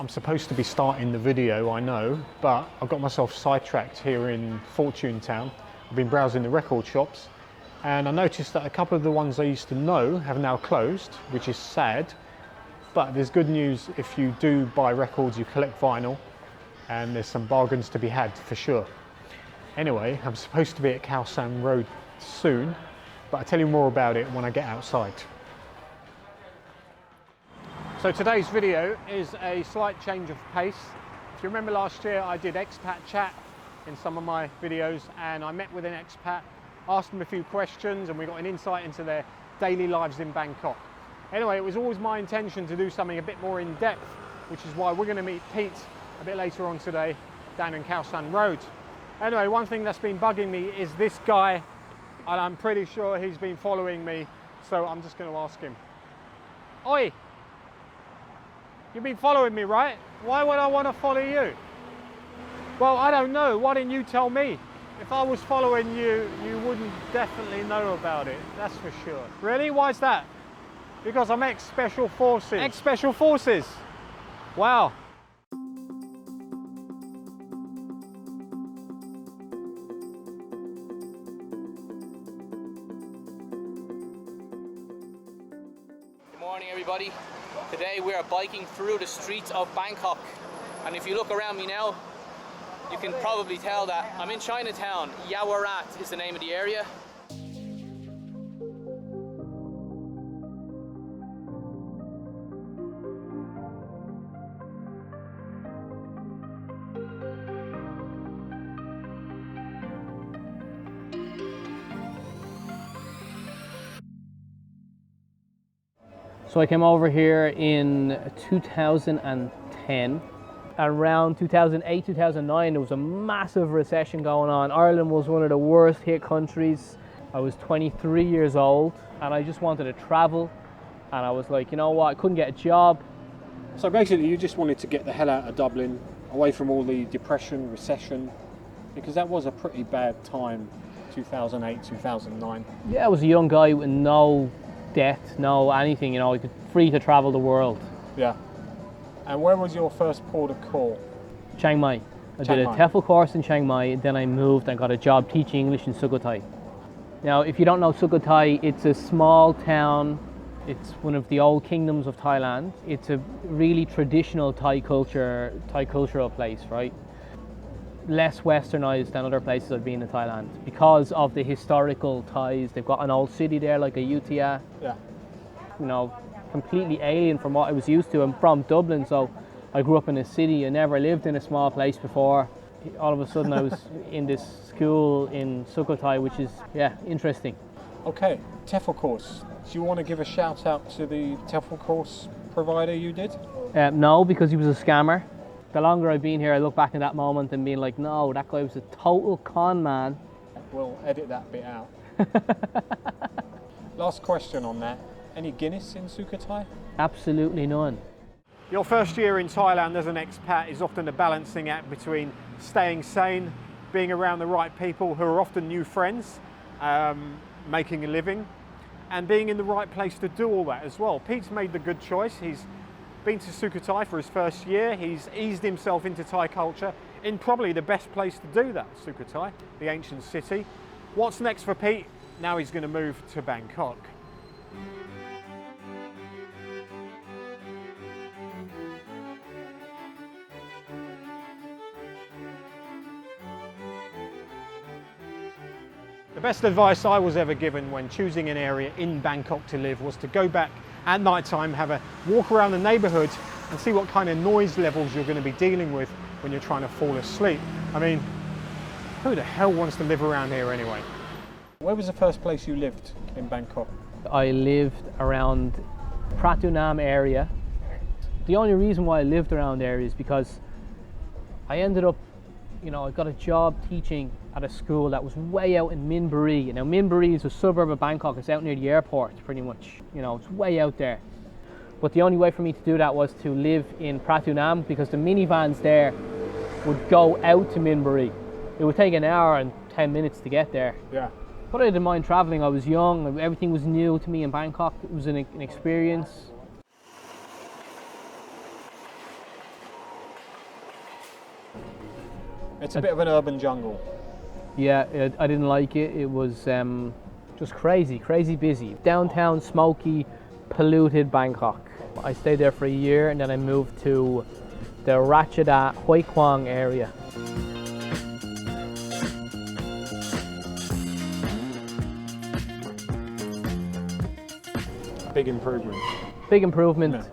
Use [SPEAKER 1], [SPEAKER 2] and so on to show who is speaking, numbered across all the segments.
[SPEAKER 1] I'm supposed to be starting the video, I know, but I've got myself sidetracked here in Fortune Town. I've been browsing the record shops and I noticed that a couple of the ones I used to know have now closed, which is sad. But there's good news if you do buy records, you collect vinyl, and there's some bargains to be had for sure. Anyway, I'm supposed to be at KANCM Road soon, but I'll tell you more about it when I get outside. So today's video is a slight change of pace. If you remember last year, I did expat chat in some of my videos, and I met with an expat, asked them a few questions, and we got an insight into their daily lives in Bangkok. Anyway, it was always my intention to do something a bit more in depth, which is why we're going to meet Pete a bit later on today down in KANCM Road. Anyway, one thing that's been bugging me is this guy, and I'm pretty sure he's been following me, so I'm just going to ask him. Oi! You've been following me, right? Why would I want to follow you? Well, I don't know. Why didn't you tell me? If I was following you, you wouldn't definitely know about it. That's for sure. Really? Why is that? Because I'm ex-Special Forces. Ex-Special Forces? Wow.
[SPEAKER 2] Good morning, everybody. Today we are biking through the streets of Bangkok, and if you look around me now, you can probably tell that I'm in Chinatown. Yawarat is the name of the area. So I came over here in 2010. Around 2008, 2009, there was a massive recession going on. Ireland was one of the worst hit countries. I was 23 years old and I just wanted to travel. And I was like, you know what, I couldn't get a job.
[SPEAKER 1] So basically you just wanted to get the hell out of Dublin, away from all the depression, recession, because that was a pretty bad time, 2008, 2009.
[SPEAKER 2] Yeah, I was a young guy with no debt, no anything, you know, I could free to travel the world.
[SPEAKER 1] Yeah. And where was your first port of call?
[SPEAKER 2] Chiang Mai. I did a TEFL course in Chiang Mai, then I moved and got a job teaching English in SUKHUMVIT. Now, if you don't know SUKHUMVIT, it's a small town. It's one of the old kingdoms of Thailand. It's a really traditional Thai cultural place, right? Less westernized than other places I've been in Thailand because of the historical ties. They've got an old city there like Ayutthaya.
[SPEAKER 1] Yeah.
[SPEAKER 2] You know, completely alien from what I was used to. I'm from Dublin, so I grew up in a city. I never lived in a small place before. All of a sudden I was in this school in SUKHUMVIT, which is, yeah, interesting.
[SPEAKER 1] Okay, TEFL course. Do you want to give a shout out to the TEFL course provider you did?
[SPEAKER 2] No, because he was a scammer. The longer I've been here, I look back at that moment and being like, no, that guy was a total con man.
[SPEAKER 1] We'll edit that bit out. Last question on that. Any Guinness in SUKHUMVIT?
[SPEAKER 2] Absolutely none.
[SPEAKER 1] Your first year in Thailand as an expat is often a balancing act between staying sane, being around the right people who are often new friends, making a living, and being in the right place to do all that as well. Pete's made the good choice. He's been to SUKHUMVIT for his first year. He's eased himself into Thai culture in probably the best place to do that, SUKHUMVIT, the ancient city. What's next for Pete? Now he's going to move to Bangkok. The best advice I was ever given when choosing an area in Bangkok to live was to go back at night time, have a walk around the neighbourhood and see what kind of noise levels you're going to be dealing with when you're trying to fall asleep. I mean, who the hell wants to live around here anyway? Where was the first place you lived in Bangkok?
[SPEAKER 2] I lived around PRATUNAM area. The only reason why I lived around there is because I ended up, you know, I got a job teaching at a school that was way out in Minburi. Now, Minburi is a suburb of Bangkok. It's out near the airport, pretty much. You know, it's way out there. But the only way for me to do that was to live in PRATUNAM because the minivans there would go out to Minburi. It would take an hour and 10 minutes to get there.
[SPEAKER 1] Yeah.
[SPEAKER 2] But I didn't mind traveling. I was young. Everything was new to me in Bangkok. It was an experience.
[SPEAKER 1] It's a bit of an urban jungle.
[SPEAKER 2] Yeah, I didn't like it. It was just crazy busy. Downtown, smoky, polluted Bangkok. I stayed there for a year and then I moved to the RCAD Hoi Kwang area.
[SPEAKER 1] Big improvement.
[SPEAKER 2] Big improvement. Yeah.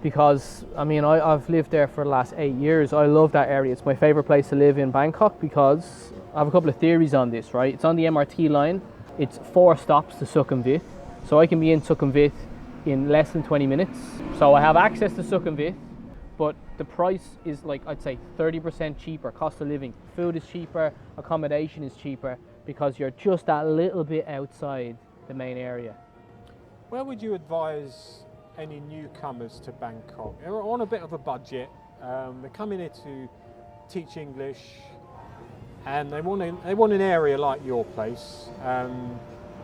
[SPEAKER 2] Because, I mean, I've lived there for the last 8 years. I love that area. It's my favorite place to live in Bangkok because I have a couple of theories on this, right? It's on the MRT line. It's 4 stops to SUKHUMVIT. So I can be in SUKHUMVIT in less than 20 minutes. So I have access to SUKHUMVIT, but the price is like, I'd say 30% cheaper, cost of living. Food is cheaper, accommodation is cheaper because you're just that little bit outside the main area.
[SPEAKER 1] Where would you advise any newcomers to Bangkok? They're on a bit of a budget. They're coming here to teach English, and they want an area like your place.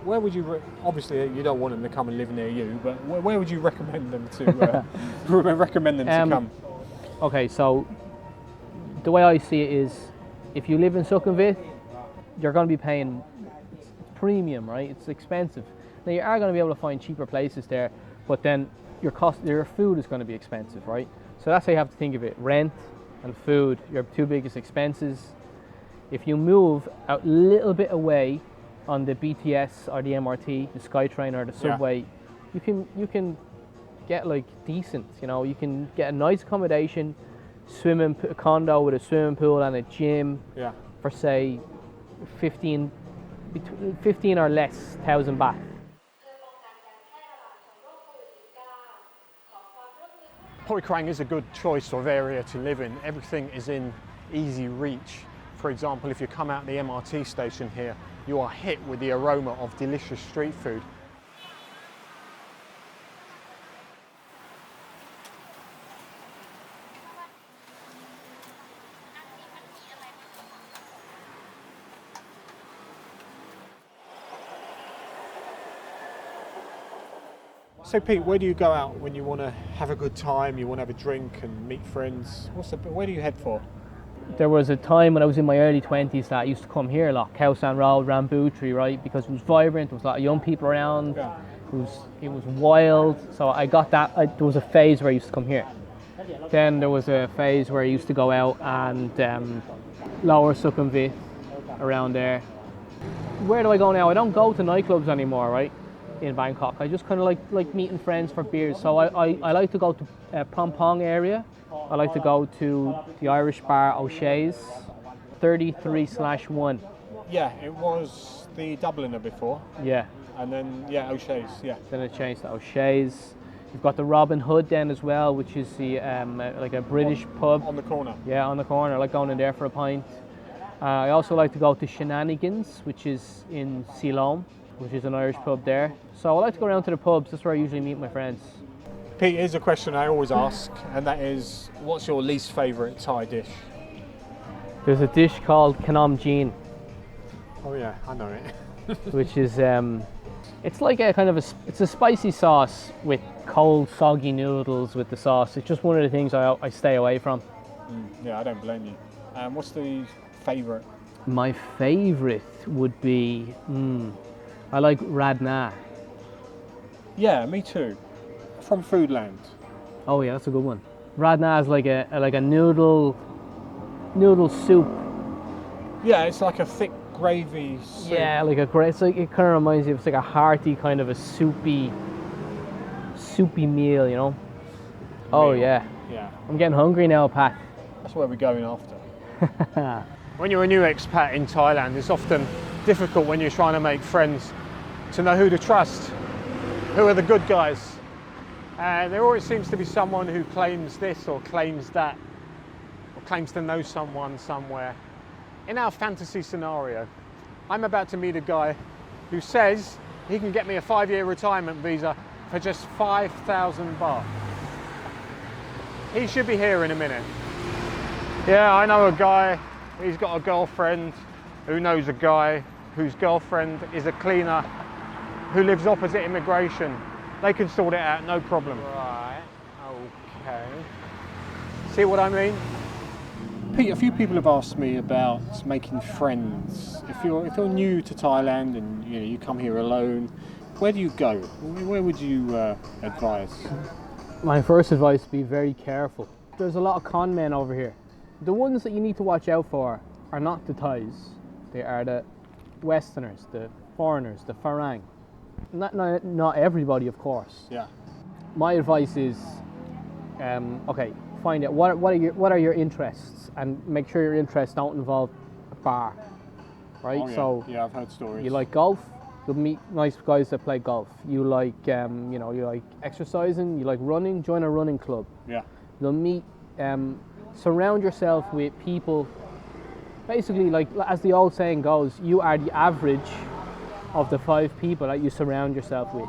[SPEAKER 1] Where would you? Obviously, you don't want them to come and live near you, but where would you recommend them to? To come?
[SPEAKER 2] Okay, so the way I see it is, if you live in SUKHUMVIT, you're going to be paying it's premium, right? It's expensive. Now you are going to be able to find cheaper places there, but then your food is going to be expensive, right? So that's how you have to think of it. Rent and food, your 2 biggest expenses. If you move a little bit away on the BTS or the MRT, the SkyTrain or the subway, you can get like decent, you know, you can get a nice accommodation, a condo with a swimming pool and a gym for say 15 or less thousand baht.
[SPEAKER 1] Hoi Kwang is a good choice of area to live in. Everything is in easy reach. For example, if you come out the MRT station here, you are hit with the aroma of delicious street food. So Pete, where do you go out when you want to have a good time, you want to have a drink and meet friends? Where do you head for?
[SPEAKER 2] There was a time when I was in my early 20s that I used to come here a lot, KANCM Road, RAMBUTRI, right? Because it was vibrant, there was a lot of young people around, it was wild, so I got that. There was a phase where I used to come here. Then there was a phase where I used to go out and lower SUKHUMVIT, around there. Where do I go now? I don't go to nightclubs anymore, right? In Bangkok. I just kind of like meeting friends for beers. So I like to go to Pong area. I like to go to the Irish bar ALSSS, 33/1.
[SPEAKER 1] Yeah, it was the Dubliner before.
[SPEAKER 2] Yeah.
[SPEAKER 1] And then ALSSS, yeah.
[SPEAKER 2] Then it changed to ALSSS. You've got the Robin Hood then as well, which is the like a British pub.
[SPEAKER 1] On the corner.
[SPEAKER 2] Yeah, on the corner. I like going in there for a pint. I also like to go to Shenanigans, which is in Ceylon, which is an Irish pub there. So I like to go around to the pubs. That's where I usually meet my friends.
[SPEAKER 1] Pete, here's a question I always ask, and that is, what's your least favourite Thai dish?
[SPEAKER 2] There's a dish called KANCM.
[SPEAKER 1] Oh yeah, I know it.
[SPEAKER 2] Which is, it's like a kind of it's a spicy sauce with cold, soggy noodles with the sauce. It's just one of the things I stay away from.
[SPEAKER 1] Yeah, I don't blame you. What's the favourite?
[SPEAKER 2] My favourite would be, I like Radna.
[SPEAKER 1] Yeah, me too. From Foodland.
[SPEAKER 2] Oh yeah, that's a good one. Radna is like a noodle soup.
[SPEAKER 1] Yeah, it's like a thick gravy soup.
[SPEAKER 2] Yeah, like it kind of reminds you of like a hearty kind of a soupy meal, you know. Oh yeah.
[SPEAKER 1] Yeah.
[SPEAKER 2] I'm getting hungry now, Pat.
[SPEAKER 1] That's where we're going after. When you're a new expat in Thailand, it's often difficult when you're trying to make friends to know who to trust. Who are the good guys? There always seems to be someone who claims this or claims that, or claims to know someone somewhere. In our fantasy scenario, I'm about to meet a guy who says he can get me a 5-year retirement visa for just 5,000 baht. He should be here in a minute. Yeah, I know a guy, he's got a girlfriend who knows a guy whose girlfriend is a cleaner who lives opposite immigration. They can sort it out, no problem. Right, okay. See what I mean? Pete, a few people have asked me about making friends. If you're new to Thailand and you come here alone, where do you go? Where would you advise?
[SPEAKER 2] My first advice: be very careful. There's a lot of con men over here. The ones that you need to watch out for are not the Thais. They are the Westerners, the foreigners, the Farang. Not everybody, of course.
[SPEAKER 1] Yeah.
[SPEAKER 2] My advice is, okay, find out what are your interests, and make sure your interests don't involve a bar, right?
[SPEAKER 1] Oh, yeah.
[SPEAKER 2] So
[SPEAKER 1] yeah, I've heard stories.
[SPEAKER 2] you like golf, you'll meet nice guys that play golf. You like you like exercising, you like running, join a running club.
[SPEAKER 1] Yeah.
[SPEAKER 2] You'll meet, surround yourself with people. Basically, like as the old saying goes, you are the average of the 5 people that you surround yourself with.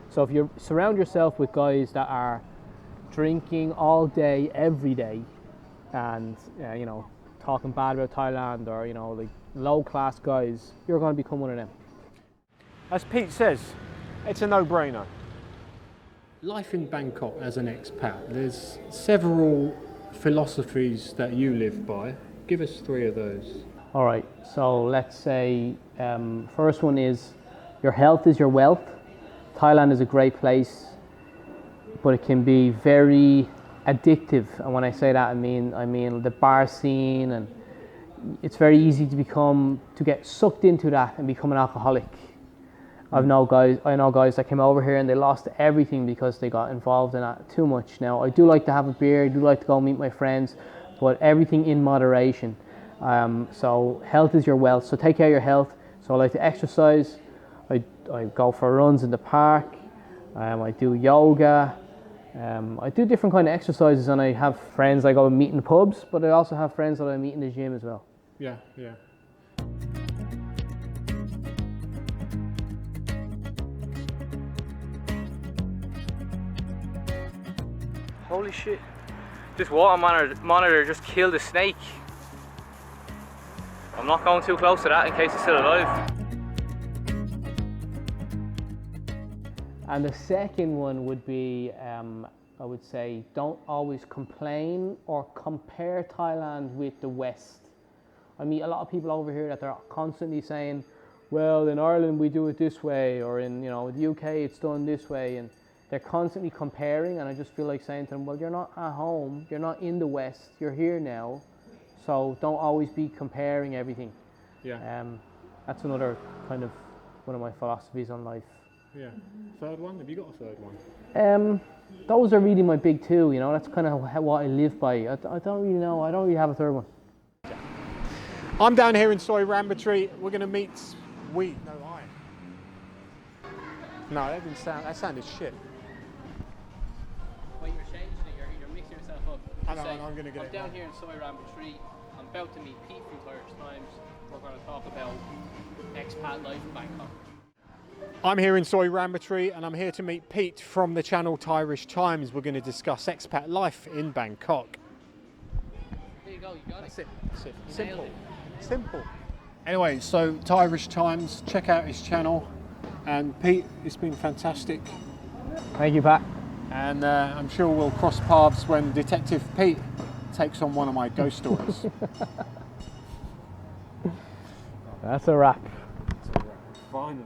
[SPEAKER 2] So if you surround yourself with guys that are drinking all day, every day, and talking bad about Thailand, or like low class guys, you're going to become one of them.
[SPEAKER 1] As Pete says, it's a no-brainer. Life in Bangkok as an expat, there's several philosophies that you live by. Give us 3 of those.
[SPEAKER 2] All right, so let's say first one is your health is your wealth. Thailand is a great place, but it can be very addictive. And when I say that, I mean the bar scene, and it's very easy to get sucked into that and become an alcoholic. I know guys that came over here and they lost everything because they got involved in that too much. Now, I do like to have a beer, I do like to go meet my friends, but everything in moderation. So health is your wealth, so take care of your health. So I like to exercise, I go for runs in the park, I do yoga, I do different kind of exercises, and I have friends I go meet in pubs, but I also have friends that I meet in the gym as well.
[SPEAKER 1] Yeah, yeah.
[SPEAKER 3] Holy shit. This water monitor just killed a snake. I'm not going too close to that in case it's still alive.
[SPEAKER 2] And the second one would be, I would say, don't always complain or compare Thailand with the West. I meet a lot of people over here that they're constantly saying, well, in Ireland we do it this way, or in the UK it's done this way, and they're constantly comparing, and I just feel like saying to them, well, you're not at home, you're not in the West, you're here now, so don't always be comparing everything.
[SPEAKER 1] Yeah.
[SPEAKER 2] That's another kind of one of my philosophies on life.
[SPEAKER 1] Yeah. Third one? Have you got a third one?
[SPEAKER 2] Those are really my big 2, that's kind of what I live by. I don't really know, I don't really have a third one.
[SPEAKER 1] I'm down here in RAMBUTRI. We're going to meet No, that sounded shit.
[SPEAKER 2] Well, you're changing it, you're mixing yourself up.
[SPEAKER 1] I know, I'm going to get it.
[SPEAKER 2] I'm down here in RAMBUTRI. I'm about to meet Pete from Irish Times. We're going to talk about expat life in Bangkok.
[SPEAKER 1] I'm here in RAMBUTRI, and I'm here to meet Pete from the channel Irish Times. We're going to discuss expat life in Bangkok.
[SPEAKER 2] There you go, you got it.
[SPEAKER 1] That's it. Simple. Simple. Anyway, so Irish Times, check out his channel. And Pete, it's been fantastic.
[SPEAKER 2] Thank you, Pat.
[SPEAKER 1] And I'm sure we'll cross paths when Detective Pete takes on one of my ghost stories.
[SPEAKER 2] That's a wrap.
[SPEAKER 1] Finally.